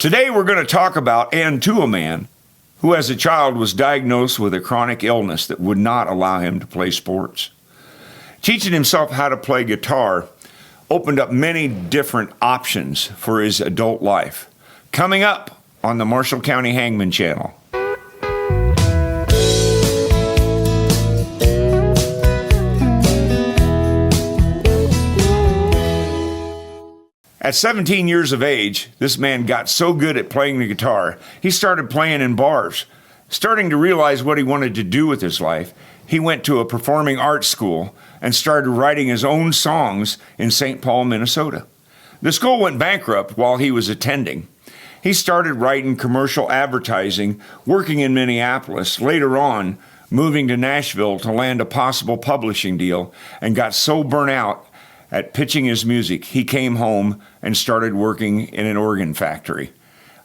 Today we're going to talk about and to a man who as a child was diagnosed with a chronic illness that would not allow him to play sports. Teaching himself how to play guitar opened up many different options for his adult life. Coming up on the Marshall County Hangman Channel. At 17 years of age, this man got so good at playing the guitar, he started playing in bars. Starting to realize what he wanted to do with his life, he went to a performing arts school and started writing his own songs in St. Paul, Minnesota. The school went bankrupt while he was attending. He started writing commercial advertising, working in Minneapolis, later on moving to Nashville to land a possible publishing deal, and got so burnt out at pitching his music, he came home and started working in an organ factory.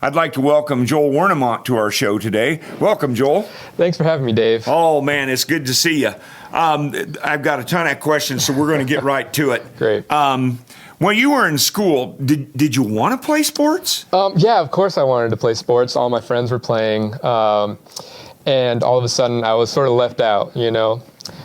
I'd like to welcome Joel Wernimont to our show today. Welcome, Joel. Thanks for having me, Dave. Oh, man, it's good to see you. I've got a ton of questions, so we're going to get right to it. Great. When you were in school, did you want to play sports? Yeah, of course I wanted to play sports. All my friends were playing, and all of a sudden I was sort of left out, you know.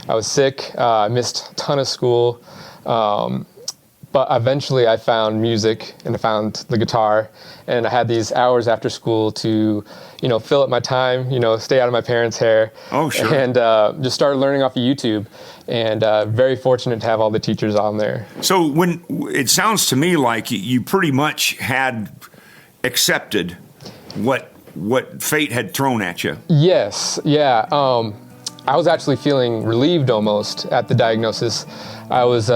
I was sick, I missed a ton of school. But eventually I found music and I found the guitar, and I had these hours after school to, you know, fill up my time, you know, stay out of my parents' hair. Oh, sure. And just started learning off of YouTube, and very fortunate to have all the teachers on there. So when it sounds to me like you pretty much had accepted what fate had thrown at you. Yes, yeah. I was actually feeling relieved almost at the diagnosis. I was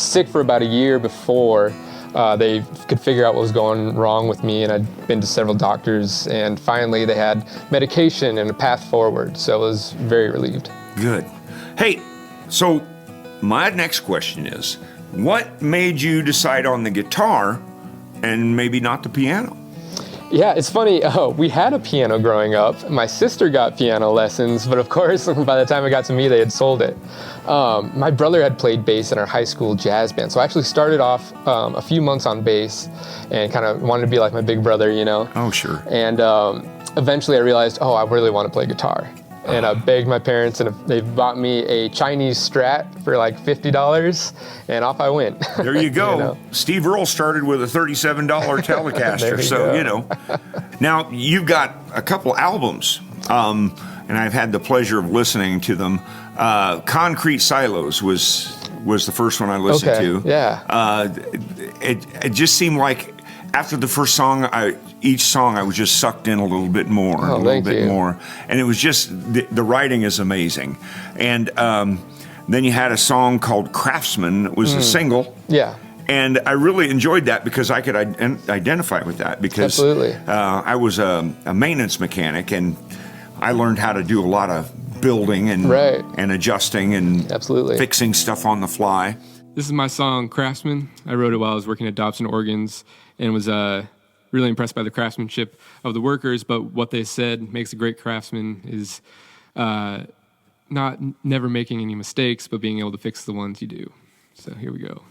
sick for about a year before they could figure out what was going wrong with me, and I'd been to several doctors, and finally they had medication and a path forward, so I was very relieved. Good. Hey, so my next question is, what made you decide on the guitar and maybe not the piano? Yeah, it's funny. We had a piano growing up. My sister got piano lessons, but of course, by the time it got to me, they had sold it. My brother had played bass in our high school jazz band, so I actually started off a few months on bass and kind of wanted to be like my big brother, you know? Oh, sure. And eventually I realized, I really want to play guitar. And I begged my parents, and they bought me a Chinese Strat for like $50, and off I went. There you go. You know? Steve Earle started with a $37 Telecaster, so, you know. Now, you've got a couple albums, and I've had the pleasure of listening to them. Concrete Silos was the first one I listened to. Yeah. It just seemed like after the first song, each song I was just sucked in a little bit more, more. And it was just, the writing is amazing. And then you had a song called Craftsman. It was a single. Yeah. And I really enjoyed that because I could identify with that because Absolutely. I was a maintenance mechanic, and I learned how to do a lot of building and adjusting and Absolutely. fixing stuff on the fly. This is my song, Craftsman. I wrote it while I was working at Dobson Organs and was really impressed by the craftsmanship of the workers, but what they said makes a great craftsman is never making any mistakes, but being able to fix the ones you do. So here we go.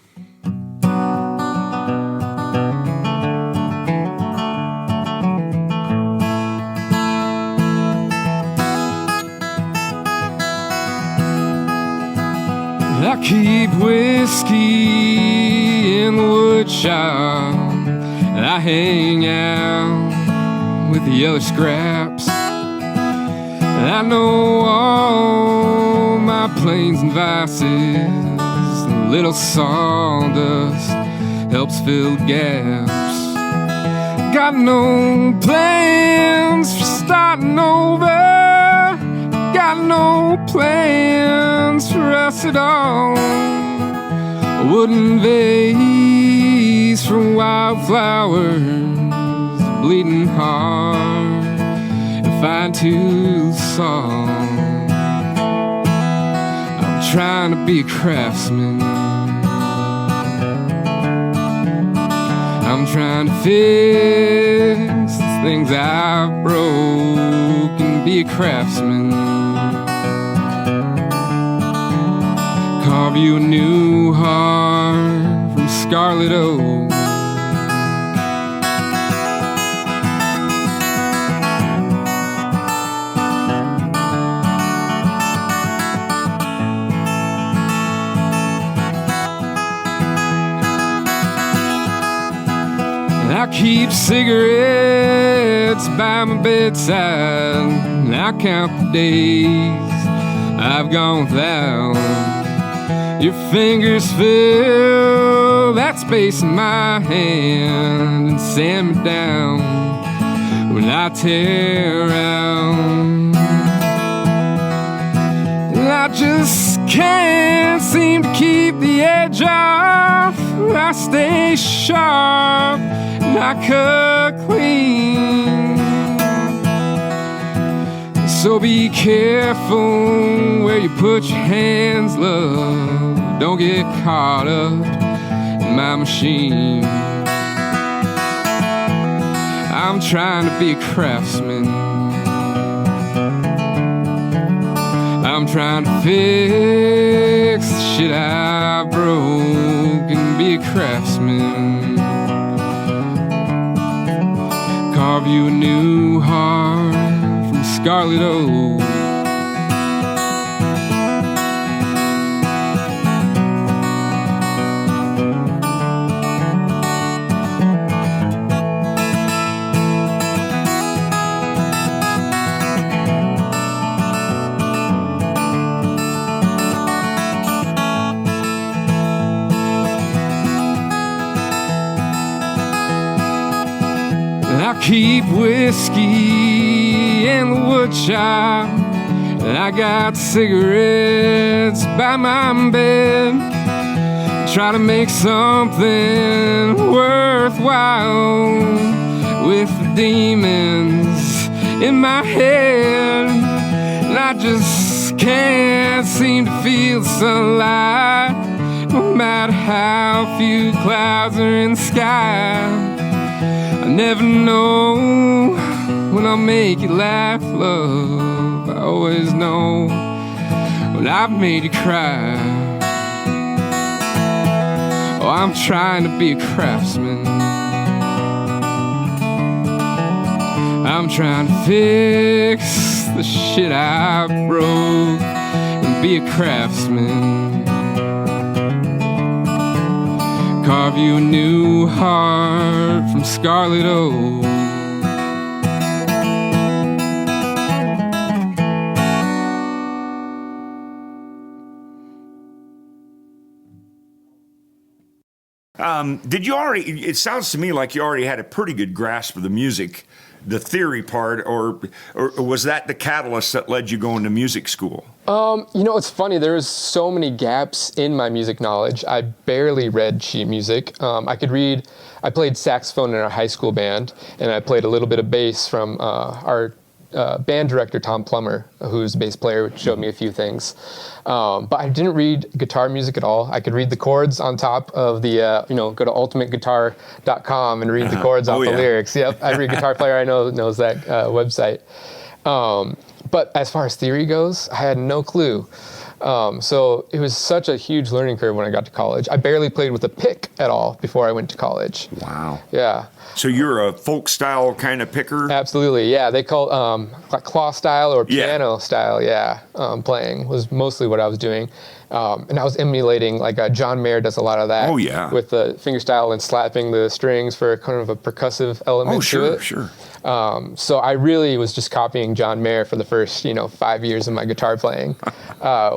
I keep whiskey in the wood shop. I hang out with the other scraps. I know all my planes and vices. A little sawdust helps fill gaps. Got no plans for starting over. Got no plans for us at all. A wooden vase for wildflowers, bleeding heart, and fine-tooth saw. I'm trying to be a craftsman. I'm trying to fix the things I've broken, be a craftsman. Carve you a new heart from scarlet oak. keep cigarettes by my bedside, and I count the days I've gone without. Your fingers fill that space in my hand and sand me down when I tear out. And I just can't seem to keep the edge off. I stay sharp and I cut clean. So be careful where you put your hands, love. Don't get caught up in my machine. I'm trying to be a craftsman. I'm trying to fix the shit I broke and be a craftsman. Carve you a new heart from scarlet oak. I keep whiskey in the wood shop, and I got cigarettes by my bed. Try to make something worthwhile with the demons in my head. And I just can't seem to feel the sunlight, no matter how few clouds are in the sky. I never know when I'll make you laugh, love. I always know when I've made you cry. Oh, I'm trying to be a craftsman. I'm trying to fix the shit I broke and be a craftsman. Carve you a new heart from scarlet oak. Did you already, it sounds to me like you already had a pretty good grasp of the music, the theory part, or was that the catalyst that led you going to music school? You know, it's funny. There's so many gaps in my music knowledge. I barely read sheet music. I played saxophone in our high school band, and I played a little bit of bass from our band director, Tom Plummer, who's a bass player, showed me a few things. But I didn't read guitar music at all. I could read the chords on top of the, go to ultimateguitar.com and read the chords off the lyrics. Yep, every guitar player I know knows that website. But as far as theory goes, I had no clue. So it was such a huge learning curve when I got to college. I barely played with a pick at all before I went to college. Wow. Yeah. So you're a folk style kind of picker? Absolutely, yeah. They call like claw style or piano style, playing was mostly what I was doing. And I was emulating, like John Mayer does a lot of that. Oh, yeah. With the finger style and slapping the strings for kind of a percussive element to it. Sure. So I really was just copying John Mayer for the first, 5 years of my guitar playing,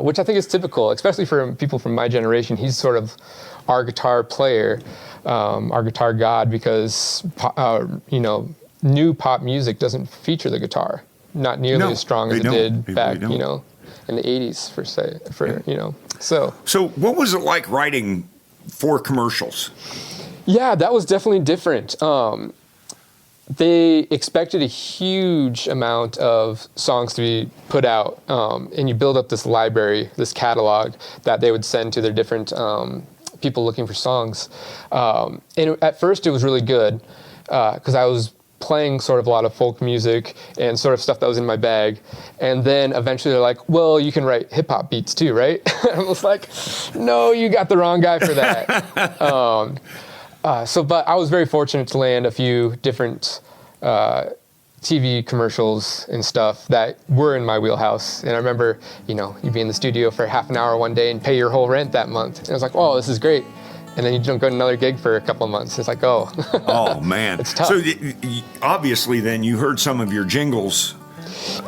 which I think is typical, especially for people from my generation. He's sort of our guitar player, our guitar god, because, new pop music doesn't feature the guitar, not nearly as strong as it did back, in the 80s, So what was it like writing for commercials? Yeah, that was definitely different. They expected a huge amount of songs to be put out, and you build up this library, this catalog that they would send to their different people looking for songs. And at first it was really good because I was playing sort of a lot of folk music and sort of stuff that was in my bag. And then eventually they're like, well, you can write hip hop beats too, right? I was like, no, you got the wrong guy for that. But I was very fortunate to land a few different TV commercials and stuff that were in my wheelhouse. And I remember, you'd be in the studio for half an hour one day and pay your whole rent that month. And I was like, oh, this is great. and then you don't go to another gig for a couple of months. It's like, oh. Oh, man. It's tough. So obviously then you heard some of your jingles.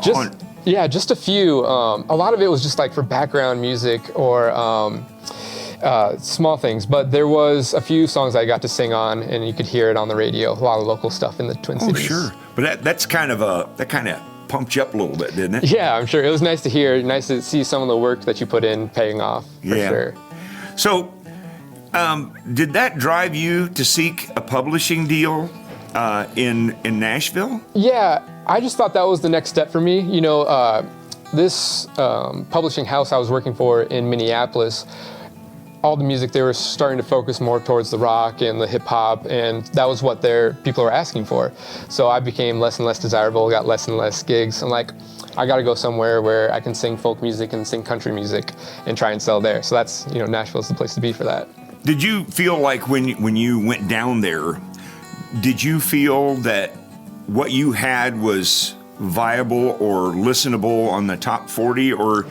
Just a few. A lot of it was just like for background music or small things, but there was a few songs I got to sing on, and you could hear it on the radio. A lot of local stuff in the Twin Cities. Oh, sure. But that kind of pumped you up a little bit, didn't it? Yeah, I'm sure. It was nice to hear, nice to see some of the work that you put in paying off, for sure. So, did that drive you to seek a publishing deal in Nashville? Yeah, I just thought that was the next step for me. You know, this publishing house I was working for in Minneapolis, all the music, they were starting to focus more towards the rock and the hip hop, and that was what their people were asking for. So I became less and less desirable, got less and less gigs. I'm like, I got to go somewhere where I can sing folk music and sing country music and try and sell there. So that's, you know, Nashville's the place to be for that. Did you feel like when you went down there, did you feel that what you had was viable or listenable on the top 40, or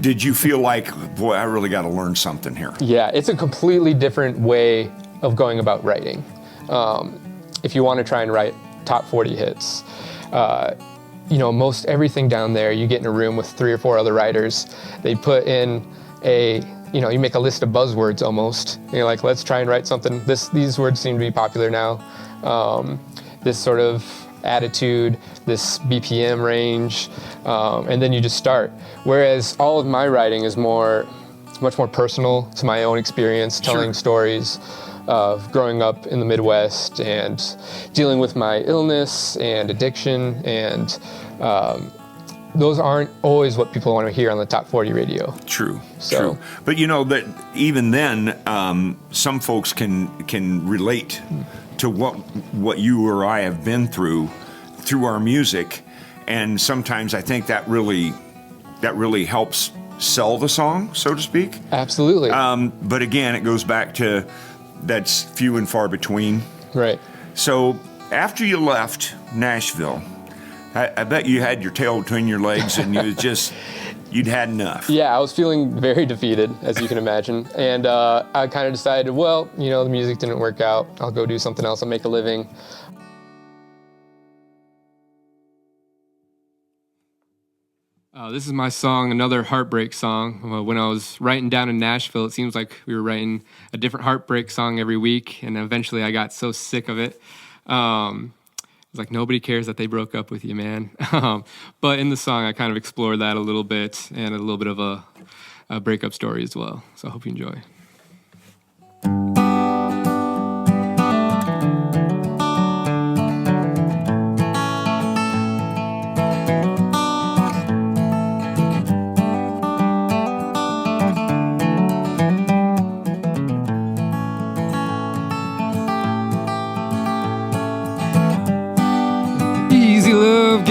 did you feel like, boy, I really got to learn something here? Yeah, it's a completely different way of going about writing. If you want to try and write top 40 hits, you know, most everything down there, you get in a room with 3 or 4 other writers. They put in you know, you make a list of buzzwords almost. And you're like, let's try and write something. These words seem to be popular now. This sort of attitude, this BPM range, and then you just start. Whereas all of my writing is much more personal to my own experience, telling stories of growing up in the Midwest and dealing with my illness and addiction, and those aren't always what people want to hear on the top 40 radio. True. But you know that even then, some folks can relate to what you or I have been through our music, and sometimes I think that really helps sell the song, so to speak. Absolutely. But again, it goes back to that's few and far between. Right. So after you left Nashville, I bet you had your tail between your legs and you'd had enough. Yeah, I was feeling very defeated, as you can imagine. And I kind of decided, well, you know, the music didn't work out. I'll go do something else. I'll make a living. This is my song, another Heartbreak song. When I was writing down in Nashville, it seems like we were writing a different Heartbreak song every week, and eventually I got so sick of it. It's like, nobody cares that they broke up with you, man. But in the song, I kind of explore that a little bit, and a little bit of a breakup story as well. So I hope you enjoy.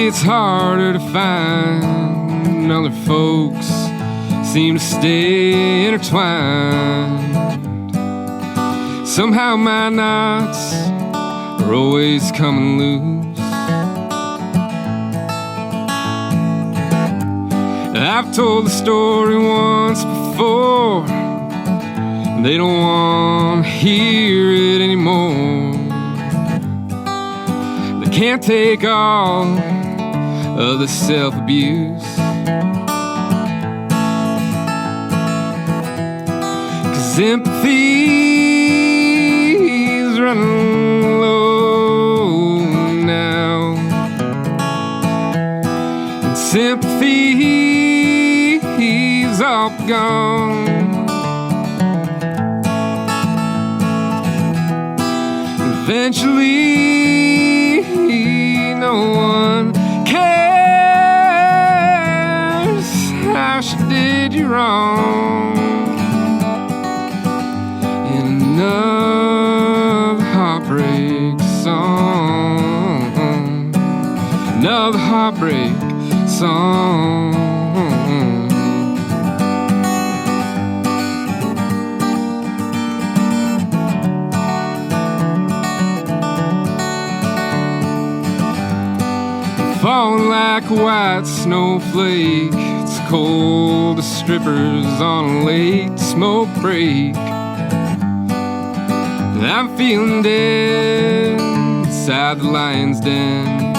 It's harder to find. Other folks seem to stay intertwined. Somehow my knots are always coming loose. I've told the story once before, and they don't want to hear it anymore. They can't take all of the self-abuse, 'cause empathy's running low now, and sympathy's all gone. Eventually no one how she did you wrong. In another heartbreak song, another heartbreak song. Falling like a white snowflake, it's cold as strippers on a late smoke break. and I'm feeling dead inside the lion's den.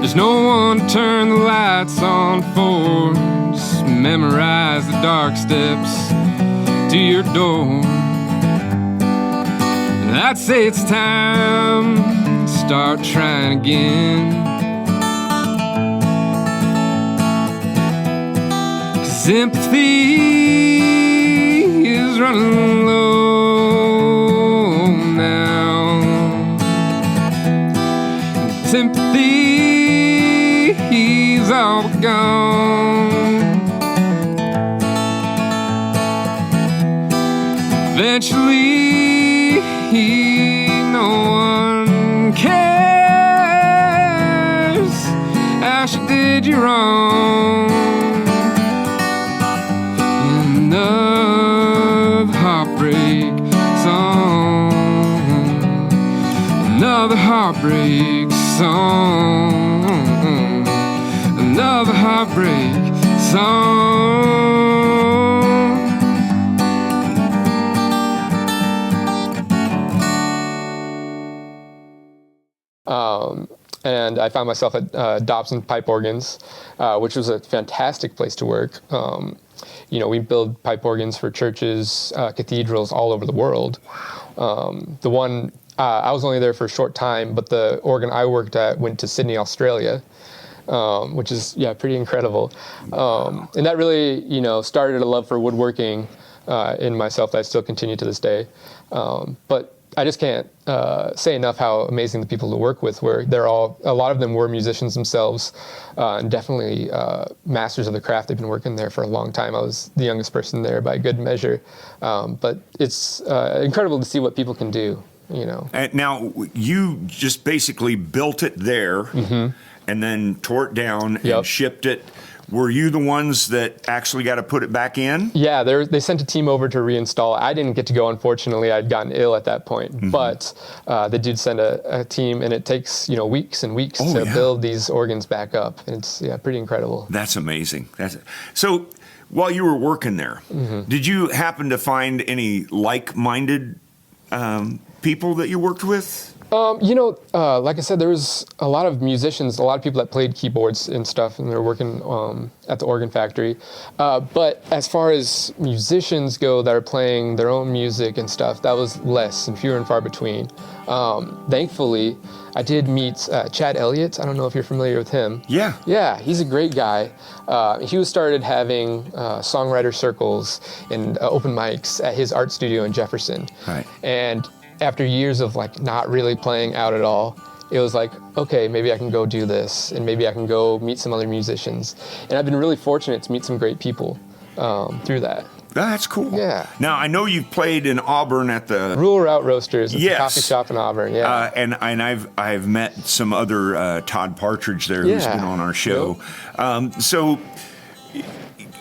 There's no one to turn the lights on for. Just memorize the dark steps to your door. And I'd say it's time to start trying again. 'Cause sympathy is running low now. Sympathy's all gone. Eventually, no one cares how she did you wrong. Another heartbreak song. Another heartbreak song. Another heartbreak song. And I found myself at Dobson Pipe Organs, which was a fantastic place to work. We build pipe organs for churches, cathedrals all over the world. The one, I was only there for a short time, but the organ I worked at went to Sydney, Australia, which is, pretty incredible. And that really, started a love for woodworking in myself that I still continue to this day. But I just can't say enough how amazing the people to work with were. A lot of them were musicians themselves, and definitely masters of the craft. They've been working there for a long time. I was the youngest person there by good measure. But it's incredible to see what people can do, And now, you just basically built it there and then tore it down and shipped it. Were you the ones that actually got to put it back in? Yeah, they sent a team over to reinstall. I didn't get to go, unfortunately. I'd gotten ill at that point. But they did send a team, and it takes weeks and weeks to build these organs back up. And it's pretty incredible. That's amazing. So while you were working there, did you happen to find any like-minded people that you worked with? Like I said, there was a lot of musicians, a lot of people that played keyboards and stuff, and they're working at the organ factory. But as far as musicians go that are playing their own music and stuff, that was less and fewer and far between. Thankfully, I did meet Chad Elliott. I don't know if you're familiar with him. Yeah. Yeah, he's a great guy. He started having songwriter circles and open mics at his art studio in Jefferson. Right. And after years of not really playing out at all, it was like, okay, maybe I can go do this, and maybe I can go meet some other musicians. And I've been really fortunate to meet some great people through that. That's cool. Yeah. Now, I know you've played in Auburn at the Rural Route Roasters. It's a coffee shop in Auburn. Yeah. And I've met some other Todd Partridge there who's been on our show. Yep. So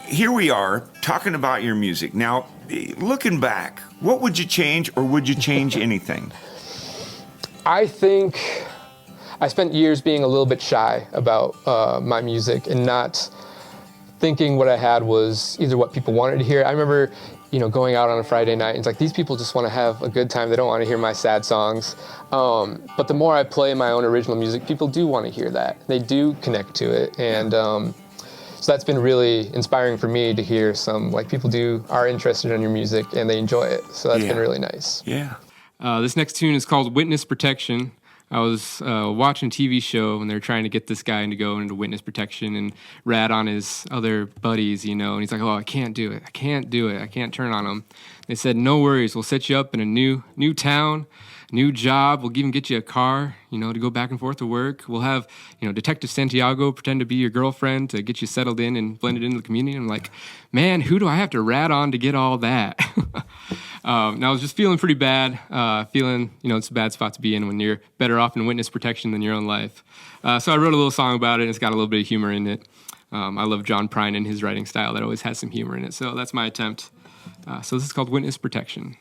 here we are talking about your music. Now, looking back, what would you change, or would you change anything? I think I spent years being a little bit shy about my music and not thinking what I had was either what people wanted to hear. I remember, going out on a Friday night, and it's like, these people just want to have a good time. They don't want to hear my sad songs. But the more I play my own original music, people do want to hear that. They do connect to it. And so that's been really inspiring for me to hear some, people are interested in your music and they enjoy it. So that's been really nice. Yeah. This next tune is called Witness Protection. I was watching a TV show and they're trying to get this guy to go into witness protection and rat on his other buddies, and he's like, oh, I can't do it. I can't turn on him. They said, no worries. We'll set you up in a new town, new job. We'll even get you a car, to go back and forth to work. We'll have, Detective Santiago pretend to be your girlfriend to get you settled in and blended into the community. I'm like, man, who do I have to rat on to get all that? Now, I was just feeling pretty bad, it's a bad spot to be in when you're better off in witness protection than your own life. So I wrote a little song about it, and it's got a little bit of humor in it. I love John Prine and his writing style that always has some humor in it. So that's my attempt. So this is called Witness Protection.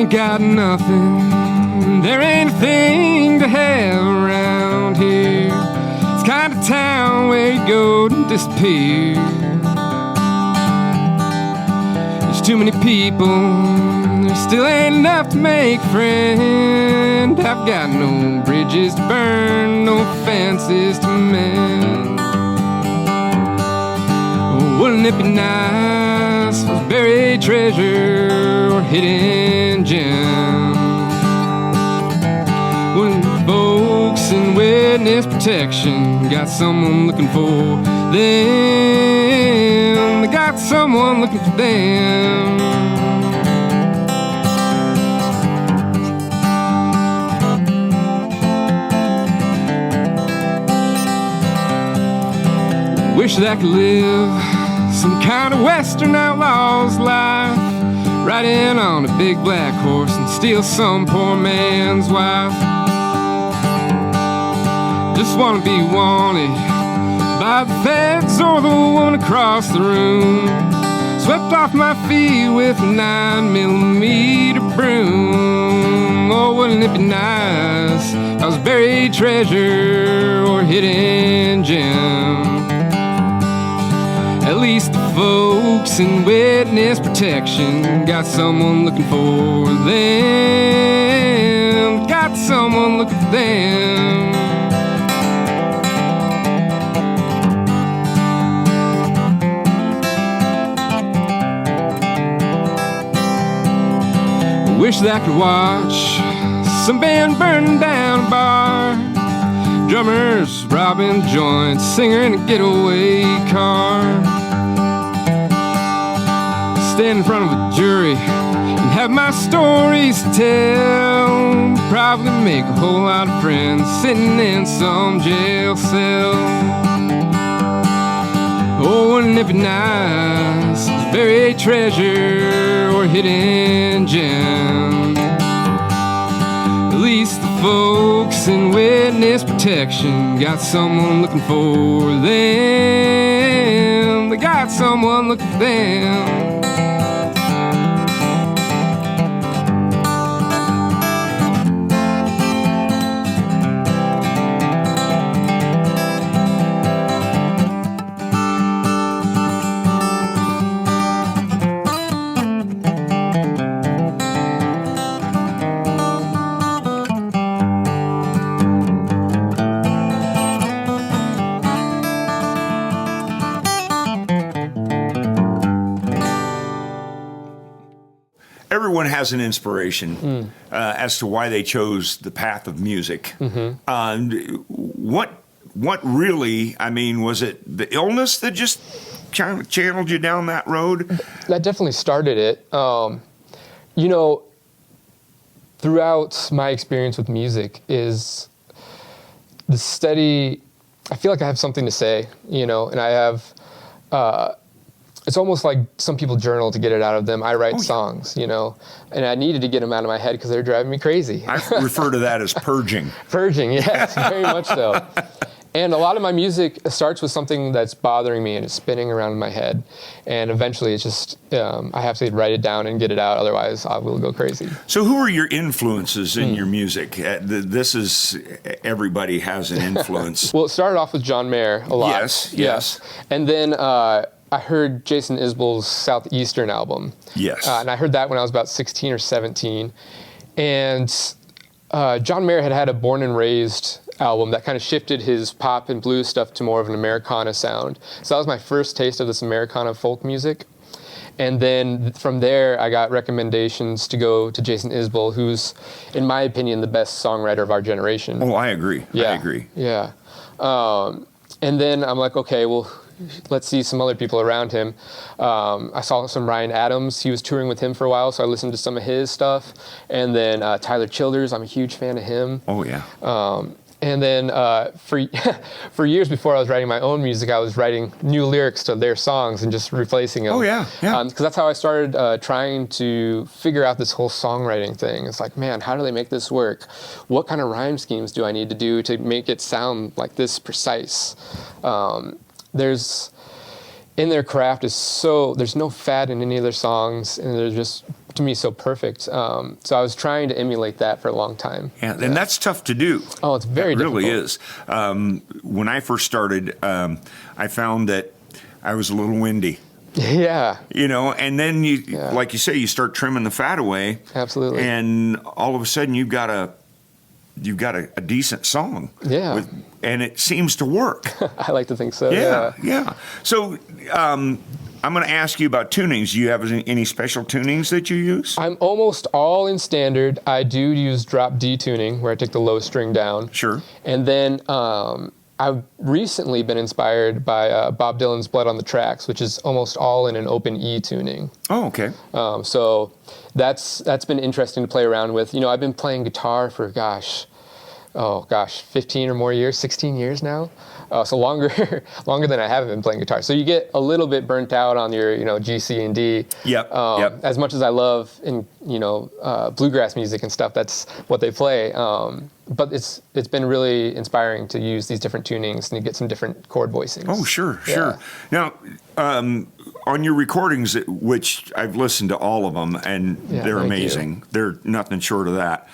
ain't got nothing, there ain't a thing to have around here. It's the kind of town where you go to disappear. There's too many people, there still ain't enough to make a friend. I've got no bridges to burn, no fences to mend. Oh, wouldn't it be nice for buried treasure or hidden gem? When folks in witness protection got someone looking for them, they got someone looking for them. Wish that I could live some kind of Western outlaw's life, riding on a big black horse and steal some poor man's wife. Just wanna be wanted by the feds or the woman across the room, swept off my feet with a 9mm broom. Oh, wouldn't it be nice if I was buried treasure or hidden gem? At least the folks in witness protection got someone looking for them. Got someone looking for them. Wish that I could watch some band burn down a bar, drummers robbing joints, singer in a getaway car. Stand in front of a jury and have my stories to tell. Probably make a whole lot of friends sitting in some jail cell. Oh, wouldn't it be nice, buried treasure or hidden gem? At least the folks in witness protection got someone looking for them. They got someone looking for them. Everyone has an inspiration as to why they chose the path of music. What really, I mean, was it the illness that just kind of channeled you down that road? That definitely started it. You know, throughout my experience with music is the steady, I feel like I have something to say, you know, and I have, it's almost like some people journal to get it out of them. I write songs, you know, and I needed to get them out of my head because they're driving me crazy. I refer to that as purging. Purging, yes, very much so. And a lot of my music starts with something that's bothering me and it's spinning around in my head. And eventually it's just, I have to write it down and get it out. Otherwise I will go crazy. So who are your influences in your music? This is, everybody has an influence. Well, it started off with John Mayer a lot. Yes. And then I heard Jason Isbell's Southeastern album. Yes. And I heard that when I was about 16 or 17. And John Mayer had a Born and Raised album that kind of shifted his pop and blues stuff to more of an Americana sound. So that was my first taste of this Americana folk music. And then from there, I got recommendations to go to Jason Isbell, who's, in my opinion, the best songwriter of our generation. Oh, I agree. Yeah. I agree. Yeah. And then I'm like, okay, well, let's see some other people around him. I saw some Ryan Adams. He was touring with him for a while, so I listened to some of his stuff. And then Tyler Childers, I'm a huge fan of him. Oh, yeah. And then for years before I was writing my own music, I was writing new lyrics to their songs and just replacing them. Oh, yeah. Because that's how I started trying to figure out this whole songwriting thing. It's like, man, how do they make this work? What kind of rhyme schemes do I need to do to make it sound like this precise? In their craft is there's no fat in any of their songs, and they're just to me so perfect. So I was trying to emulate that for a long time. Yeah, and that's tough to do. Oh, it's very difficult. It really is. When I first started, I found that I was a little windy. Yeah. And then like you say, you start trimming the fat away. Absolutely. And all of a sudden you've got a decent song. Yeah. And it seems to work. I like to think so. Yeah. So I'm going to ask you about tunings. Do you have any special tunings that you use? I'm almost all in standard. I do use drop D tuning, where I take the low string down. Sure. And then I've recently been inspired by Bob Dylan's Blood on the Tracks, which is almost all in an open E tuning. Oh, okay. So that's been interesting to play around with. I've been playing guitar for 15 or more years, 16 years now. So longer than I haven't been playing guitar. So you get a little bit burnt out on your, G, C, and D. Yep. As much as I love bluegrass music and stuff, that's what they play. But it's been really inspiring to use these different tunings and you get some different chord voicings. Oh, sure. Now, on your recordings, which I've listened to all of them, and they're amazing. They're nothing short of that.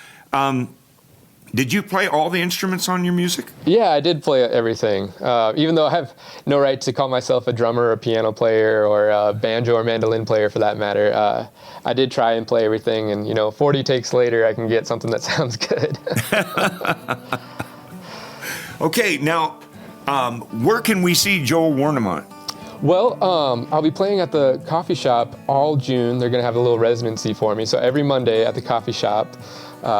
Did you play all the instruments on your music? Yeah, I did play everything. Even though I have no right to call myself a drummer or a piano player or a banjo or mandolin player for that matter, I did try and play everything. And, 40 takes later, I can get something that sounds good. Okay, now, where can we see Joel Wernimont? Well, I'll be playing at the coffee shop all June. They're going to have a little residency for me. So every Monday at the coffee shop,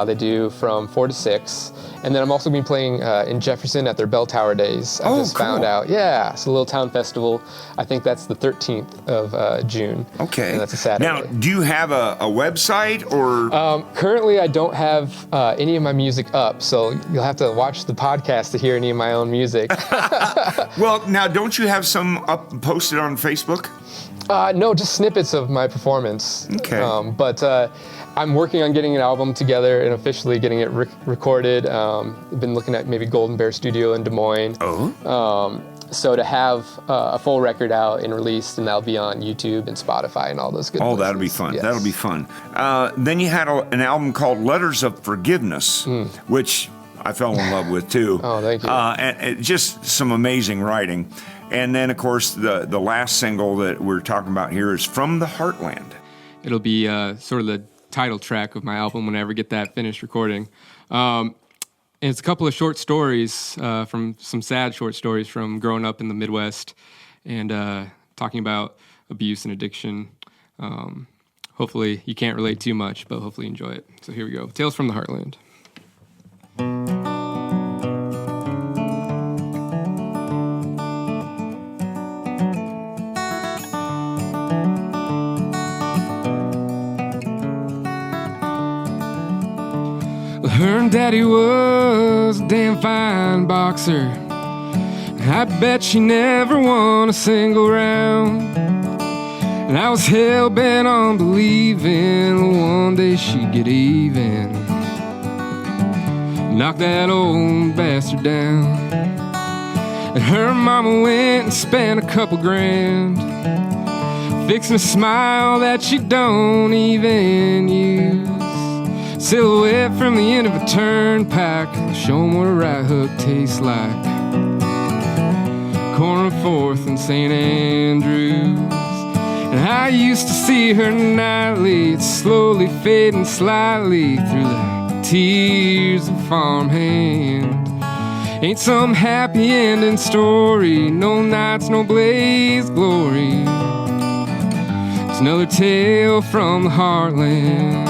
they do from 4 to 6. And then I'm also going to be playing in Jefferson at their Bell Tower Days. I just found out. Yeah, it's a little town festival. I think that's the 13th of June. Okay. And that's a Saturday. Now, do you have a website or? Currently, I don't have any of my music up, so you'll have to watch the podcast to hear any of my own music. Well, now, don't you have some up posted on Facebook? No, just snippets of my performance. Okay. But I'm working on getting an album together and officially getting it recorded. I've been looking at maybe Golden Bear Studio in Des Moines. Oh. So to have a full record out and released, and that'll be on YouTube and Spotify and all those good places. That'll be fun. Yes. That'll be fun. Then you had an album called Letters of Forgiveness, which I fell in love with too. Oh, thank you. And just some amazing writing. And then, of course, the last single that we're talking about here is From the Heartland. It'll be sort of the title track of my album when I ever get that finished recording. And it's a couple of short stories from some sad short stories from growing up in the Midwest and talking about abuse and addiction. Hopefully you can't relate too much, but hopefully you enjoy it. So here we go. Tales from the Heartland. Her daddy was a damn fine boxer. I bet she never won a single round. And I was hell-bent on believing one day she'd get even. Knock that old bastard down. And her mama went and spent a couple grand fixing a smile that she don't even use. Silhouette from the end of a turnpike, show 'em what a right hook tastes like. Corner of 4th and St. Andrews. And I used to see her nightly, it's slowly fading slightly through the tears of farmhand. Ain't some happy ending story, no nights, no blaze glory. It's another tale from the heartland.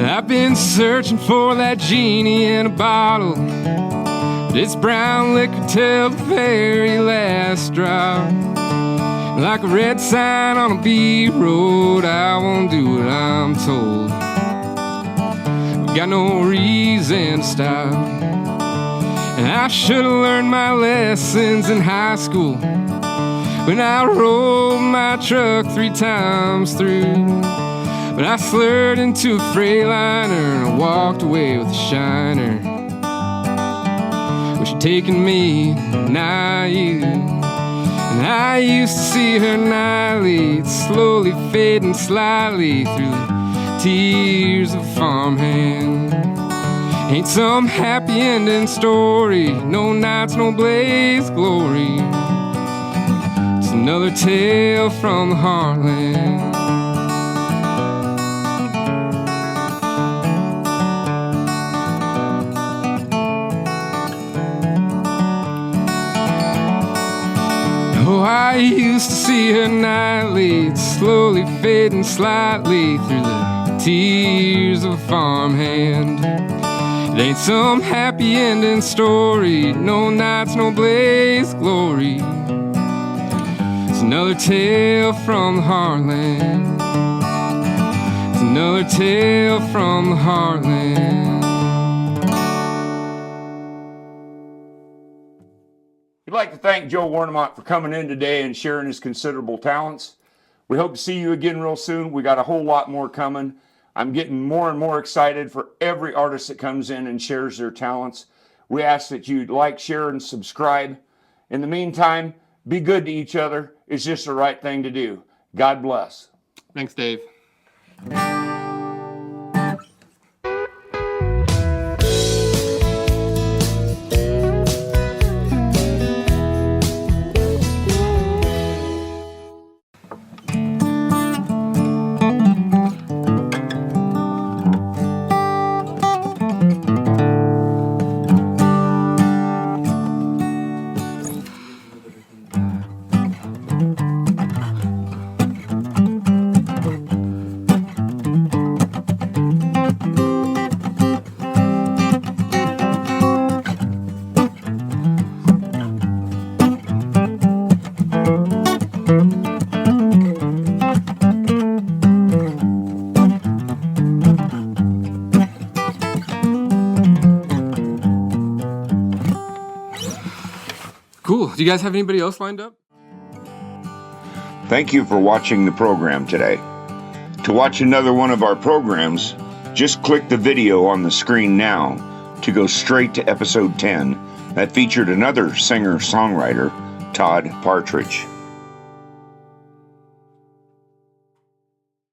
I've been searching for that genie in a bottle, but it's brown liquor till the very last drop. Like a red sign on a B road, I won't do what I'm told. Got no reason to stop. And I should have learned my lessons in high school when I rolled my truck 3 times through. But I slurred into a Freightliner and I walked away with a shiner. wish you'd taken me, not you. And I used to see her nightly, slowly fading slightly through the tears of a farmhand. Ain't some happy ending story, no nights, no blaze glory. It's another tale from the Heartland. Oh, I used to see her nightly, slowly fading slightly through the tears of a farmhand. It ain't some happy ending story, no nights, no blaze glory. It's another tale from the Heartland. It's another tale from the Heartland. We'd like to thank Joel Wernimont for coming in today and sharing his considerable talents. We hope to see you again real soon. We got a whole lot more coming. I'm getting more and more excited for every artist that comes in and shares their talents. We ask that you like, share, and subscribe. In the meantime, be good to each other. It's just the right thing to do. God bless. Thanks, Dave. Cool. Do you guys have anybody else lined up? Thank you for watching the program today. To watch another one of our programs, just click the video on the screen now to go straight to episode 10 that featured another singer-songwriter, Todd Partridge.